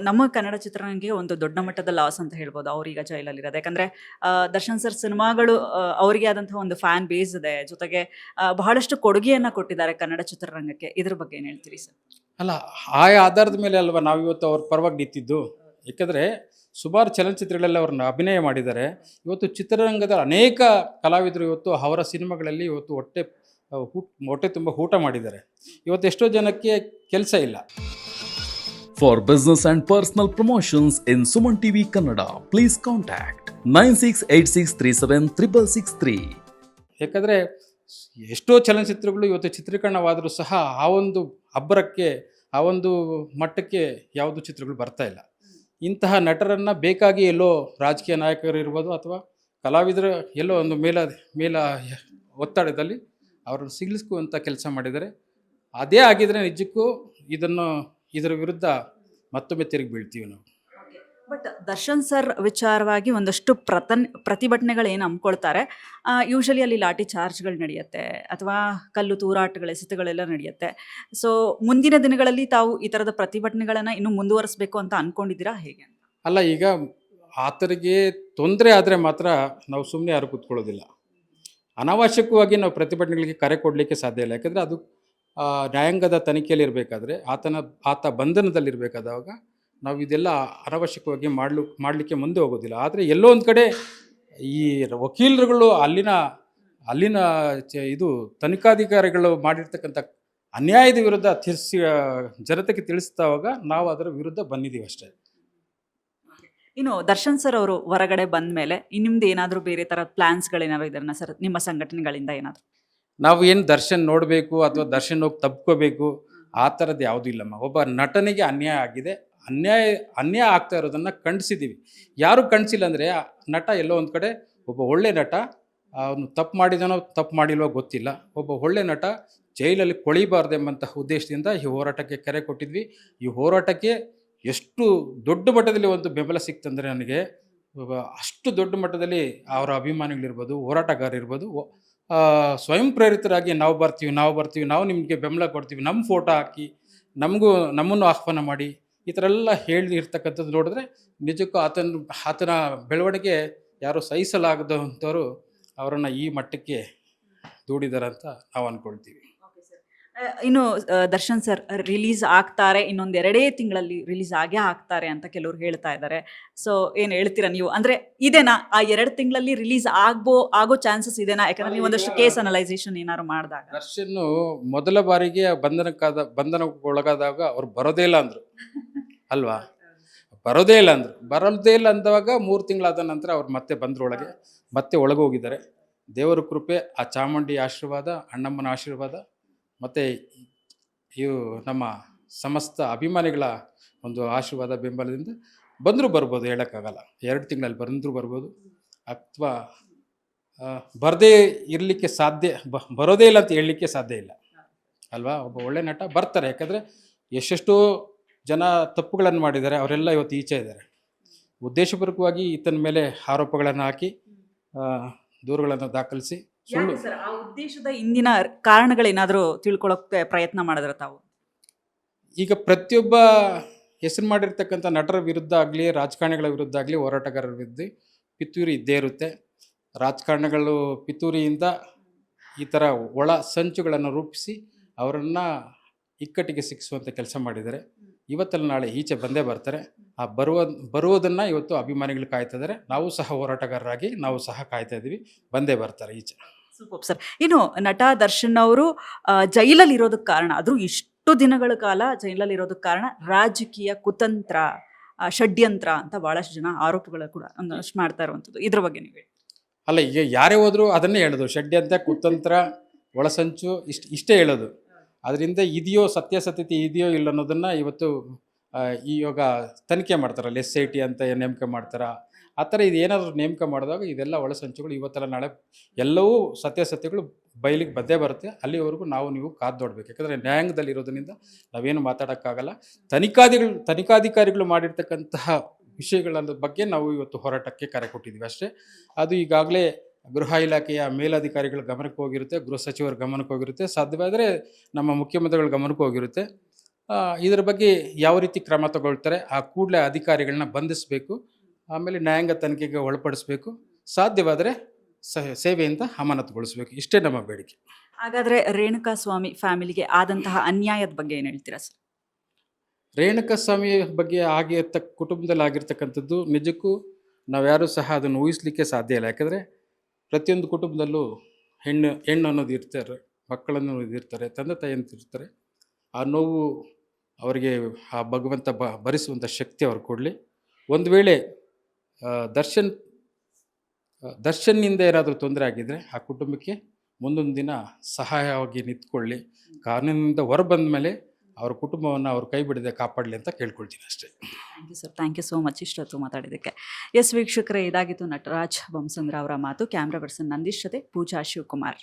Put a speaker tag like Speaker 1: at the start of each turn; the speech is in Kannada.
Speaker 1: ನಮ್ಮ ಕನ್ನಡ ಚಿತ್ರರಂಗಕ್ಕೆ ಒಂದು ದೊಡ್ಡ ಮಟ್ಟದ ಲಾಸ್ ಅಂತ ಹೇಳ್ಬೋದು ಅವ್ರೀಗ ಜೈಲಲ್ಲಿರೋದು. ಯಾಕಂದ್ರೆ ದರ್ಶನ್ ಸರ್ ಸಿನಿಮಾಗಳು ಅವರಿಗೆ ಆದಂತಹ ಒಂದು ಫ್ಯಾನ್ ಬೇಸ್ ಇದೆ. ಜೊತೆಗೆ ಬಹಳಷ್ಟು ಕೊಡುಗೆಯನ್ನ ಕೊಟ್ಟಿದ್ದಾರೆ ಕನ್ನಡ ಚಿತ್ರರಂಗಕ್ಕೆ. ಇದ್ರ ಬಗ್ಗೆ ಏನ್ ಹೇಳ್ತೀರಿ ಸರ್?
Speaker 2: ಅಲ್ಲ, ಆ ಆಧಾರದ ಮೇಲೆ ಅಲ್ವಾ ನಾವಿವತ್ತು ಅವ್ರ ಪರವಾಗಿ ನಿಂತಿದ್ದು. ಏಕೆಂದರೆ ಸುಮಾರು ಚಲನಚಿತ್ರಗಳಲ್ಲಿ ಅವ್ರನ್ನ ಅಭಿನಯ ಮಾಡಿದ್ದಾರೆ. ಇವತ್ತು ಚಿತ್ರರಂಗದ ಅನೇಕ ಕಲಾವಿದರು ಇವತ್ತು ಅವರ ಸಿನಿಮಾಗಳಲ್ಲಿ ಇವತ್ತು ಹೊಟ್ಟೆ ತುಂಬ ಊಟ ಮಾಡಿದ್ದಾರೆ. ಇವತ್ತು ಎಷ್ಟೋ ಜನಕ್ಕೆ ಕೆಲಸ ಇಲ್ಲ.
Speaker 3: For business and personal promotions in Suman TV Kannada, please contact 9686376663.
Speaker 2: ಯಾಕಂದರೆ ಎಷ್ಟೋ ಚಲನಚಿತ್ರಗಳು ಇವತ್ತು ಚಿತ್ರೀಕರಣವಾದರೂ ಸಹ ಆ ಒಂದು ಅಬ್ಬರಕ್ಕೆ, ಆ ಒಂದು ಮಟ್ಟಕ್ಕೆ ಯಾವುದು ಚಿತ್ರಗಳು ಬರ್ತಾ ಇಲ್ಲ. ಇಂತಹ ನಟರನ್ನು ಬೇಕಾಗಿ ಎಲ್ಲೋ ರಾಜಕೀಯ ನಾಯಕರು ಇರ್ಬೋದು ಅಥವಾ ಕಲಾವಿದರು ಎಲ್ಲೋ ಒಂದು ಮೇಲ ಒತ್ತಡದಲ್ಲಿ ಅವರನ್ನು ಸಿಗಿಲಿಸುವಂಥ ಕೆಲಸ ಮಾಡಿದ್ದಾರೆ. ಅದೇ ಆಗಿದ್ರೆ ನಿಜಕ್ಕೂ ಇದರ ವಿರುದ್ಧ ಮತ್ತೊಮ್ಮೆ ತಿರುಗಿ ಬೀಳ್ತೀವಿ ನಾವು.
Speaker 1: ಬಟ್ ದರ್ಶನ್ ಸರ್ ವಿಚಾರವಾಗಿ ಒಂದಷ್ಟು ಪ್ರತಿಭಟನೆಗಳು ಏನು ಹಮ್ಮಿಕೊಳ್ತಾರೆ. ಯೂಶಲಿ ಅಲ್ಲಿ ಲಾಠಿ ಚಾರ್ಜ್ಗಳು ನಡೆಯುತ್ತೆ ಅಥವಾ ಕಲ್ಲು ತೂರಾಟಗಳು, ಎಸೆತಗಳೆಲ್ಲ ನಡೆಯುತ್ತೆ. ಸೊ ಮುಂದಿನ ದಿನಗಳಲ್ಲಿ ತಾವು ಈ ಥರದ ಪ್ರತಿಭಟನೆಗಳನ್ನು ಇನ್ನೂ ಮುಂದುವರಿಸಬೇಕು ಅಂತ ಅಂದ್ಕೊಂಡಿದ್ದೀರಾ ಹೇಗೆ?
Speaker 2: ಅಲ್ಲ, ಈಗ ಆತರಿಗೆ ತೊಂದರೆ ಆದರೆ ಮಾತ್ರ ನಾವು ಸುಮ್ಮನೆ ಯಾರು ಕೂತ್ಕೊಳ್ಳೋದಿಲ್ಲ. ಅನಾವಶ್ಯಕವಾಗಿ ನಾವು ಪ್ರತಿಭಟನೆಗಳಿಗೆ ಕರೆ ಕೊಡಲಿಕ್ಕೆ ಸಾಧ್ಯ ಇಲ್ಲ. ಯಾಕಂದರೆ ಅದು ನ್ಯಾಯಾಂಗದ ತನಿಖೆಯಲ್ಲಿ ಇರಬೇಕಾದ್ರೆ ಆತ ಬಂಧನದಲ್ಲಿರಬೇಕಾದಾಗ ನಾವು ಇದೆಲ್ಲ ಅನಾವಶ್ಯಕವಾಗಿ ಮಾಡಲಿಕ್ಕೆ ಮುಂದೆ ಹೋಗೋದಿಲ್ಲ. ಆದರೆ ಎಲ್ಲೋ ಒಂದು ಕಡೆ ಈ ವಕೀಲರುಗಳು ಅಲ್ಲಿನ ಇದು ತನಿಖಾಧಿಕಾರಿಗಳು ಮಾಡಿರ್ತಕ್ಕಂಥ ಅನ್ಯಾಯದ ವಿರುದ್ಧ ಜನತೆಗೆ ತಿಳಿಸಿದವಾಗ ನಾವು ಅದರ ವಿರುದ್ಧ ಬಂದಿದ್ದೀವಿ ಅಷ್ಟೇ.
Speaker 1: ಇನ್ನು ದರ್ಶನ್ ಸರ್ ಅವರು ಹೊರಗಡೆ ಬಂದ ಮೇಲೆ ನಿಮ್ದು ಏನಾದರೂ ಬೇರೆ ಥರದ ಪ್ಲಾನ್ಸ್ಗಳೇನಾದ್ರು ಇದನ್ನ ಸರ್ ನಿಮ್ಮ ಸಂಘಟನೆಗಳಿಂದ ಏನಾದರೂ?
Speaker 2: ನಾವು ಏನು ದರ್ಶನ್ ನೋಡಬೇಕು ಅಥವಾ ದರ್ಶನ್ ಹೋಗಿ ತಪ್ಕೋಬೇಕು ಆ ಥರದ್ದು ಯಾವುದೂ ಇಲ್ಲಮ್ಮ. ಒಬ್ಬ ನಟನಿಗೆ ಅನ್ಯಾಯ ಆಗಿದೆ, ಅನ್ಯಾಯ ಆಗ್ತಾ ಇರೋದನ್ನು ಖಂಡಿಸಿದ್ದೀವಿ. ಯಾರು ಖಂಡಿಸಿಲ್ಲ ಅಂದರೆ ನಟ ಎಲ್ಲೋ ಒಂದು ಕಡೆ ಒಬ್ಬ ಒಳ್ಳೆ ನಟ, ಅವನು ತಪ್ಪು ಮಾಡಿದನೋ ತಪ್ಪು ಮಾಡಿಲ್ವೋ ಗೊತ್ತಿಲ್ಲ, ಒಬ್ಬ ಒಳ್ಳೆ ನಟ ಜೈಲಲ್ಲಿ ಕೊಳಿಬಾರ್ದೆಂಬಂತಹ ಉದ್ದೇಶದಿಂದ ಈ ಹೋರಾಟಕ್ಕೆ ಕರೆ ಕೊಟ್ಟಿದ್ವಿ. ಈ ಹೋರಾಟಕ್ಕೆ ಎಷ್ಟು ದೊಡ್ಡ ಮಟ್ಟದಲ್ಲಿ ಒಂದು ಬೆಂಬಲ ಸಿಕ್ತಂದರೆ ನನಗೆ ಅಷ್ಟು ದೊಡ್ಡ ಮಟ್ಟದಲ್ಲಿ ಅವರ ಅಭಿಮಾನಿಗಳಿರ್ಬೋದು, ಹೋರಾಟಗಾರರಿರ್ಬೋದು, ಸ್ವಯಂ ಪ್ರೇರಿತರಾಗಿ ನಾವು ಬರ್ತೀವಿ, ನಾವು ನಿಮಗೆ ಬೆಂಬಲ ಕೊಡ್ತೀವಿ, ನಮ್ಮ ಫೋಟೋ ಹಾಕಿ ನಮ್ಮನ್ನು ಆಹ್ವಾನ ಮಾಡಿ ಈ ಥರ ಎಲ್ಲ ಹೇಳಿರ್ತಕ್ಕಂಥದ್ದು ನೋಡಿದ್ರೆ ನಿಜಕ್ಕೂ ಆತನ ಬೆಳವಣಿಗೆ ಯಾರು ಸಹಿಸಲಾಗದಂಥವ್ರು ಅವರನ್ನು ಈ ಮಟ್ಟಕ್ಕೆ ದೂಡಿದ್ದಾರೆ ಅಂತ ನಾವು ಅಂದ್ಕೊಳ್ತೀವಿ.
Speaker 1: ಇನ್ನು ದರ್ಶನ್ ಸರ್ ರಿಲೀಸ್ ಆಗ್ತಾರೆ, ಇನ್ನೊಂದು 2 ತಿಂಗಳಲ್ಲಿ ರಿಲೀಸ್ ಆಗ್ತಾರೆ ಅಂತ ಕೆಲವರು ಹೇಳ್ತಾ ಇದ್ದಾರೆ. ಸೊ ಏನು ಹೇಳ್ತೀರಾ ನೀವು? ಅಂದರೆ ಇದೇನಾ ಆ 2 ತಿಂಗಳಲ್ಲಿ ರಿಲೀಸ್ ಆಗೋ ಚಾನ್ಸಸ್ ಇದೆನಾ? ಯಾಕಂದ್ರೆ ನೀವು ಒಂದಷ್ಟು ಕೇಸ್ ಅನಲೈಸೇಷನ್ ಏನಾದ್ರು ಮಾಡಿದಾಗ
Speaker 2: ದರ್ಶನ್ ಮೊದಲ ಬಾರಿಗೆ ಬಂಧನಕ್ಕೊಳಗಾದಾಗ ಅವ್ರು ಬರೋದೇ ಇಲ್ಲ ಅಂದರು ಅಲ್ವಾ? ಬರೋದೇ ಇಲ್ಲ ಅಂದಾಗ 3 ತಿಂಗಳಾದ ನಂತರ ಅವ್ರು ಮತ್ತೆ ಬಂದ್ರೊಳಗೆ, ಮತ್ತೆ ಒಳಗೆ ಹೋಗಿದ್ದಾರೆ. ದೇವರ ಕೃಪೆ, ಆ ಚಾಮುಂಡಿ ಆಶೀರ್ವಾದ, ಅಣ್ಣಮ್ಮನ ಆಶೀರ್ವಾದ ಮತ್ತು ಇವು ನಮ್ಮ ಸಮಸ್ತ ಅಭಿಮಾನಿಗಳ ಒಂದು ಆಶೀರ್ವಾದ ಬೆಂಬಲದಿಂದ ಬರ್ಬೋದು, ಹೇಳೋಕ್ಕಾಗಲ್ಲ. 2 ತಿಂಗಳಲ್ಲಿ ಬರ್ಬೋದು ಅಥವಾ ಬರದೇ ಇರಲಿಕ್ಕೆ ಬರೋದೇ ಇಲ್ಲ ಅಂತ ಹೇಳಲಿಕ್ಕೆ ಸಾಧ್ಯ ಇಲ್ಲ ಅಲ್ವಾ? ಒಬ್ಬ ಒಳ್ಳೆ ನಟ ಬರ್ತಾರೆ. ಯಾಕಂದರೆ ಎಷ್ಟೆಷ್ಟೋ ಜನ ತಪ್ಪುಗಳನ್ನು ಮಾಡಿದ್ದಾರೆ, ಅವರೆಲ್ಲ ಇವತ್ತು ಈಚೆ ಇದ್ದಾರೆ. ಉದ್ದೇಶಪೂರ್ವಕವಾಗಿ ಈತನ ಮೇಲೆ ಆರೋಪಗಳನ್ನು ಹಾಕಿ ದೂರುಗಳನ್ನು ದಾಖಲಿಸಿ ಸುಳ್ಳು.
Speaker 1: ಆ ಉದ್ದೇಶದ ಹಿಂದಿನ ಕಾರಣಗಳೇನಾದರೂ ತಿಳ್ಕೊಳ್ಳೋಕೆ ಪ್ರಯತ್ನ ಮಾಡಿದ್ರೆ ತಾವು?
Speaker 2: ಈಗ ಪ್ರತಿಯೊಬ್ಬ ಹೆಸರು ಮಾಡಿರ್ತಕ್ಕಂಥ ನಟರ ವಿರುದ್ಧ ಆಗಲಿ, ರಾಜಕಾರಣಿಗಳ ವಿರುದ್ಧ ಆಗಲಿ, ಹೋರಾಟಗಾರರ ವಿರುದ್ಧ ಪಿತೂರಿ ಇದ್ದೇ ಇರುತ್ತೆ. ರಾಜಕಾರಣಿಗಳು ಪಿತೂರಿಯಿಂದ ಈ ಥರ ಒಳ ಸಂಚುಗಳನ್ನು ರೂಪಿಸಿ ಅವರನ್ನು ಇಕ್ಕಟ್ಟಿಗೆ ಸಿಕ್ಕಿಸುವಂಥ ಕೆಲಸ ಮಾಡಿದ್ದಾರೆ. ಇವತ್ತಲ್ಲ ನಾಳೆ ಈಚೆ ಬಂದೇ ಬರ್ತಾರೆ. ಆ ಬರುವುದನ್ನು ಇವತ್ತು ಅಭಿಮಾನಿಗಳು ಕಾಯ್ತಾ ಇದ್ದಾರೆ. ನಾವು ಸಹ ಹೋರಾಟಗಾರರಾಗಿ ನಾವು ಸಹ ಕಾಯ್ತಾ ಇದ್ದೀವಿ, ಬಂದೇ ಬರ್ತಾರೆ ಈಚೆ.
Speaker 1: Super sir. ಇನ್ನು ನಟ ದರ್ಶನ್ ಅವರು ಜೈಲಲ್ಲಿ ಇರೋದಕ್ಕೆ ಕಾರಣ, ಅದು ಇಷ್ಟು ದಿನಗಳ ಕಾಲ ಜೈಲಲ್ಲಿ ಇರೋದಕ್ಕೆ ಕಾರಣ ರಾಜಕೀಯ ಕುತಂತ್ರ, ಷಡ್ಯಂತ್ರ ಅಂತ ಬಹಳಷ್ಟು ಜನ ಆರೋಪಗಳು ಕೂಡ ಒಂದಷ್ಟು ಮಾಡ್ತಾ ಇರುವಂಥದ್ದು. ಇದ್ರ ಬಗ್ಗೆ ನೀವು ಹೇಳಿ.
Speaker 2: ಅಲ್ಲ, ಈಗ ಯಾರೇ ಹೋದರೂ ಅದನ್ನೇ ಹೇಳೋದು, ಷಡ್ಯಂತ್ರ, ಕುತಂತ್ರ, ಒಳಸಂಚು ಇಷ್ಟೇ ಹೇಳೋದು. ಅದರಿಂದ ಸತ್ಯಾಸತ್ಯತೆ ಇದೆಯೋ ಇಲ್ಲ ಅನ್ನೋದನ್ನು ಇವತ್ತು ಇವಾಗ ತನಿಖೆ ಮಾಡ್ತಾರಲ್ಲ, SIT ಅಂತ ನೇಮಕ ಮಾಡ್ತಾರೆ. ಆ ಥರ ಇದು ಏನಾದರೂ ನೇಮಕ ಮಾಡಿದಾಗ ಇದೆಲ್ಲ ಒಳಸಂಚುಗಳು ಇವತ್ತೆಲ್ಲ ನಾಳೆ ಎಲ್ಲವೂ ಸತ್ಯಾಸತ್ಯಗಳು ಬಯಲಿಗೆ ಬಂದೇ ಬರುತ್ತೆ. ಅಲ್ಲಿವರೆಗೂ ನೀವು ಕಾದು ನೋಡಬೇಕು. ಯಾಕಂದರೆ ನ್ಯಾಯಾಂಗದಲ್ಲಿ ಇರೋದ್ರಿಂದ ನಾವೇನು ಮಾತಾಡೋಕ್ಕಾಗಲ್ಲ. ತನಿಖಾಧಿಕಾರಿಗಳು ಮಾಡಿರ್ತಕ್ಕಂತಹ ವಿಷಯಗಳ ಬಗ್ಗೆ ನಾವು ಇವತ್ತು ಹೋರಾಟಕ್ಕೆ ಕರೆ ಕೊಟ್ಟಿದ್ದೀವಿ ಅಷ್ಟೇ. ಅದು ಈಗಾಗಲೇ ಗೃಹ ಇಲಾಖೆಯ ಮೇಲಧಿಕಾರಿಗಳ ಗಮನಕ್ಕೆ ಹೋಗಿರುತ್ತೆ, ಗೃಹ ಸಚಿವರ ಗಮನಕ್ಕೆ ಹೋಗಿರುತ್ತೆ, ಸಾಧ್ಯವಾದರೆ ನಮ್ಮ ಮುಖ್ಯಮಂತ್ರಿಗಳ ಗಮನಕ್ಕೆ ಹೋಗಿರುತ್ತೆ. ಇದರ ಬಗ್ಗೆ ಯಾವ ರೀತಿ ಕ್ರಮ ತಗೊಳ್ತಾರೆ ಆ ಕೂಡಲೇ ಅಧಿಕಾರಿಗಳನ್ನ ಬಂಧಿಸಬೇಕು. ಆಮೇಲೆ ನ್ಯಾಯಾಂಗ ತನಿಖೆಗೆ ಒಳಪಡಿಸಬೇಕು. ಸಾಧ್ಯವಾದರೆ ಸೇವೆಯಿಂದ ಅಮಾನತುಗೊಳಿಸಬೇಕು. ಇಷ್ಟೇ ನಮ್ಮ ಬೇಡಿಕೆ.
Speaker 1: ಹಾಗಾದರೆ ರೇಣುಕಾಸ್ವಾಮಿ ಫ್ಯಾಮಿಲಿಗೆ ಆದಂತಹ ಅನ್ಯಾಯದ ಬಗ್ಗೆ ಏನು ಹೇಳ್ತೀರಾ ಸರ್?
Speaker 2: ರೇಣುಕಾಸ್ವಾಮಿ ಬಗ್ಗೆ ಕುಟುಂಬದಲ್ಲಿ ಆಗಿರ್ತಕ್ಕಂಥದ್ದು ನಿಜಕ್ಕೂ ನಾವ್ಯಾರೂ ಸಹ ಅದನ್ನು ಊಹಿಸಲಿಕ್ಕೆ ಸಾಧ್ಯ ಇಲ್ಲ. ಯಾಕಂದರೆ ಪ್ರತಿಯೊಂದು ಕುಟುಂಬದಲ್ಲೂ ಹೆಣ್ಣು ಅನ್ನೋದು ಇರ್ತಾರೆ, ಮಕ್ಕಳನ್ನು ಇರ್ತಾರೆ, ತಂದೆ ತಾಯಿ ಅಂತ ಇರ್ತಾರೆ. ಆ ನೋವು ಅವರಿಗೆ ಆ ಭಗವಂತ ಭರಿಸುವಂಥ ಶಕ್ತಿ ಅವ್ರು ಕೊಡಲಿ. ಒಂದು ವೇಳೆ ದರ್ಶನ್ನಿಂದ ಏನಾದರೂ ತೊಂದರೆ ಆಗಿದ್ದರೆ ಆ ಕುಟುಂಬಕ್ಕೆ ಮುಂದೊಂದು ದಿನ ಸಹಾಯವಾಗಿ ನಿಂತ್ಕೊಳ್ಳಿ. ಕಾನೂನಿನಿಂದ ಹೊರ ಬಂದ ಮೇಲೆ ಅವ್ರ ಕುಟುಂಬವನ್ನು ಅವ್ರು ಕೈ ಬಿಡದೆ ಕಾಪಾಡಲಿ ಅಂತ ಕೇಳ್ಕೊಳ್ತೀನಿ ಅಷ್ಟೇ.
Speaker 1: Thank you sir, thank you so much ಇಷ್ಟೊತ್ತು ಮಾತಾಡಿದ್ದಕ್ಕೆ. ಎಸ್ ವೀಕ್ಷಕರೇ, ಇದಾಗಿತ್ತು ನಟರಾಜ್ ಬೊಮ್ಸಂದ್ರ ಅವರ ಮಾತು. ಕ್ಯಾಮ್ರಾ ಪರ್ಸನ್ ನಂದೀಶ್ ಜೊತೆ ಪೂಜಾ ಶಿವಕುಮಾರ್.